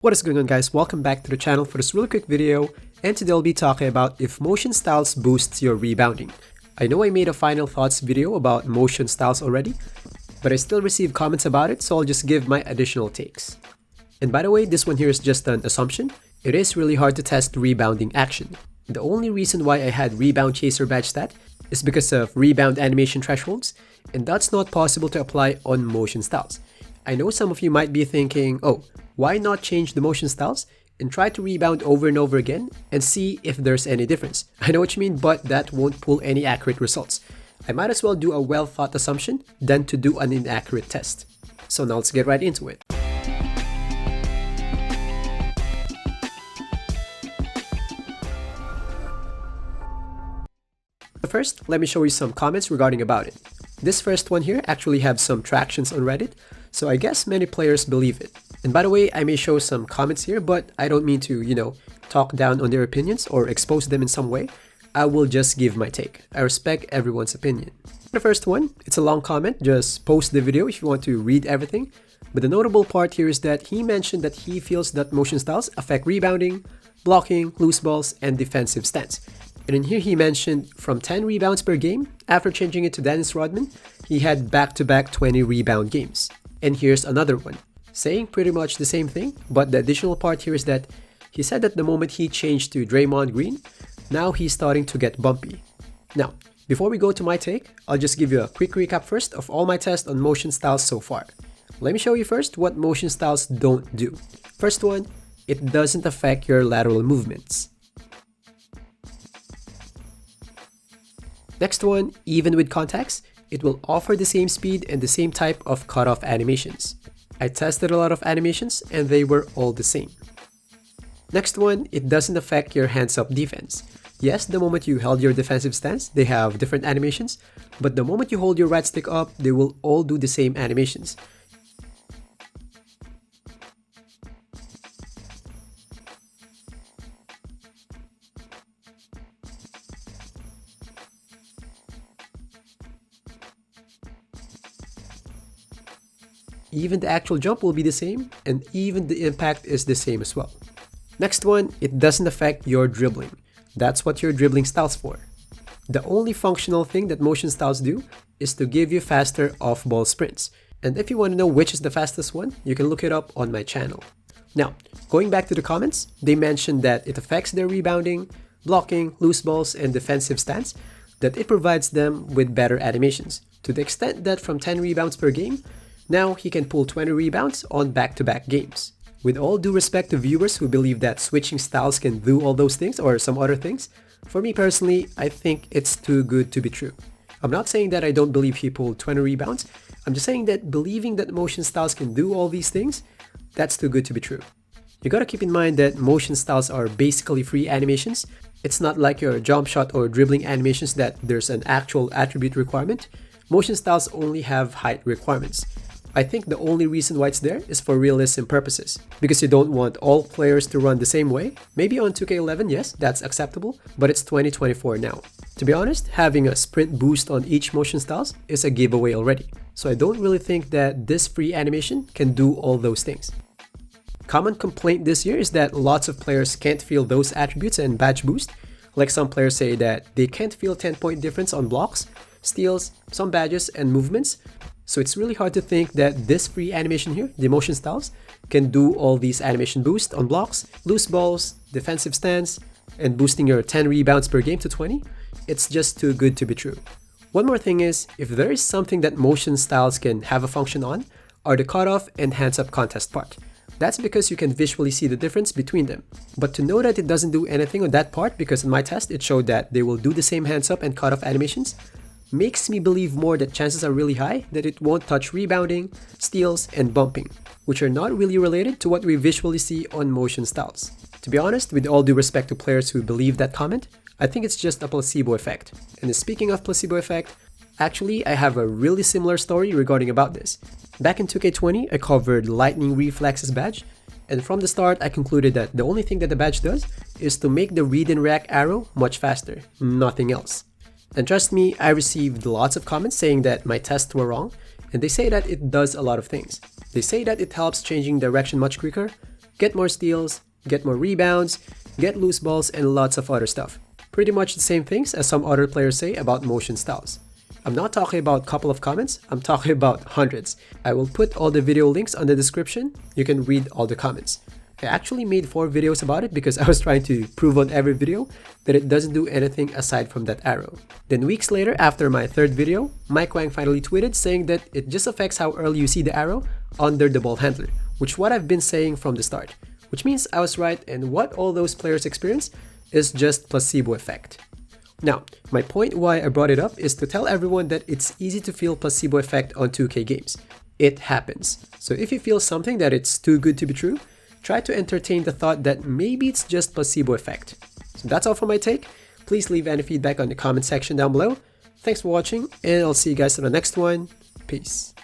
What is going on, guys? Welcome back to the channel for this really quick video, and today I'll be talking about if motion styles boosts your rebounding. I know I made a final thoughts video about motion styles already, but I still receive comments about it, so I'll just give my additional takes. And by the way, this one here is just an assumption. It is really hard to test rebounding action. The only reason why I had rebound chaser badge stat is because of rebound animation thresholds, and that's not possible to apply on motion styles. I know some of you might be thinking, oh, why not change the motion styles and try to rebound over and over again and see if there's any difference? I know what you mean, but that won't pull any accurate results. I might as well do a well-thought assumption than to do an inaccurate test. So now let's get right into it. First, let me show you some comments regarding about it. This first one here actually have some tractions on Reddit, so I guess many players believe it. And by the way, I may show some comments here, but I don't mean to, talk down on their opinions or expose them in some way. I will just give my take. I respect everyone's opinion. The first one, it's a long comment, just post the video if you want to read everything. But the notable part here is that he mentioned that he feels that motion styles affect rebounding, blocking, loose balls, and defensive stance. And in here he mentioned from 10 rebounds per game, after changing it to Dennis Rodman, he had back-to-back 20 rebound games. And here's another one, saying pretty much the same thing, but the additional part here is that he said that the moment he changed to Draymond Green, now he's starting to get bumpy. Now, before we go to my take, I'll just give you a quick recap first of all my tests on motion styles so far. Let me show you first what motion styles don't do. First one, it doesn't affect your lateral movements. Next one, even with contacts, it will offer the same speed and the same type of cutoff animations. I tested a lot of animations and they were all the same. Next one, it doesn't affect your hands-up defense. Yes, the moment you held your defensive stance, they have different animations, but the moment you hold your right stick up, they will all do the same animations. Even the actual jump will be the same, and even the impact is the same as well. Next one, it doesn't affect your dribbling. That's what your dribbling style's for. The only functional thing that motion styles do is to give you faster off-ball sprints. And if you want to know which is the fastest one, you can look it up on my channel. Now, going back to the comments, they mentioned that it affects their rebounding, blocking, loose balls, and defensive stance, that it provides them with better animations, to the extent that from 10 rebounds per game, now he can pull 20 rebounds on back-to-back games. With all due respect to viewers who believe that switching styles can do all those things or some other things, for me personally, I think it's too good to be true. I'm not saying that I don't believe he pulled 20 rebounds, I'm just saying that believing that motion styles can do all these things, that's too good to be true. You gotta keep in mind that motion styles are basically free animations. It's not like your jump shot or dribbling animations that there's an actual attribute requirement. Motion styles only have height requirements. I think the only reason why it's there is for realism purposes, because you don't want all players to run the same way. Maybe on 2K11, yes, that's acceptable, but it's 2024 now. To be honest, having a sprint boost on each motion styles is a giveaway already, so I don't really think that this free animation can do all those things. Common complaint this year is that lots of players can't feel those attributes and badge boost. Like some players say that they can't feel 10-point difference on blocks, steals, some badges, and movements. So it's really hard to think that this free animation here, the motion styles, can do all these animation boosts on blocks, loose balls, defensive stance, and boosting your 10 rebounds per game to 20. It's just too good to be true. One more thing is, if there is something that motion styles can have a function on, are the cutoff and hands-up contest part. That's because you can visually see the difference between them. But to know that it doesn't do anything on that part, because in my test it showed that they will do the same hands-up and cutoff animations, makes me believe more that chances are really high that it won't touch rebounding, steals, and bumping, which are not really related to what we visually see on motion styles. To be honest, with all due respect to players who believe that comment, I think it's just a placebo effect. And speaking of placebo effect, actually I have a really similar story regarding about this. Back in 2K20, I covered Lightning Reflexes badge, and from the start I concluded that the only thing that the badge does is to make the read and react arrow much faster, nothing else. And trust me, I received lots of comments saying that my tests were wrong, and they say that it does a lot of things. They say that it helps changing direction much quicker, get more steals, get more rebounds, get loose balls, and lots of other stuff. Pretty much the same things as some other players say about motion styles. I'm not talking about a couple of comments, I'm talking about hundreds. I will put all the video links on the description, you can read all the comments. I actually made 4 videos about it because I was trying to prove on every video that it doesn't do anything aside from that arrow. Then weeks later, after my 3rd video, Mike Wang finally tweeted saying that it just affects how early you see the arrow under the ball handler, which is what I've been saying from the start. Which means I was right, and what all those players experience is just placebo effect. Now, my point why I brought it up is to tell everyone that it's easy to feel placebo effect on 2K games. It happens. So if you feel something that it's too good to be true, try to entertain the thought that maybe it's just placebo effect. So that's all for my take. Please leave any feedback on the comment section down below. Thanks for watching, and I'll see you guys in the next one. Peace.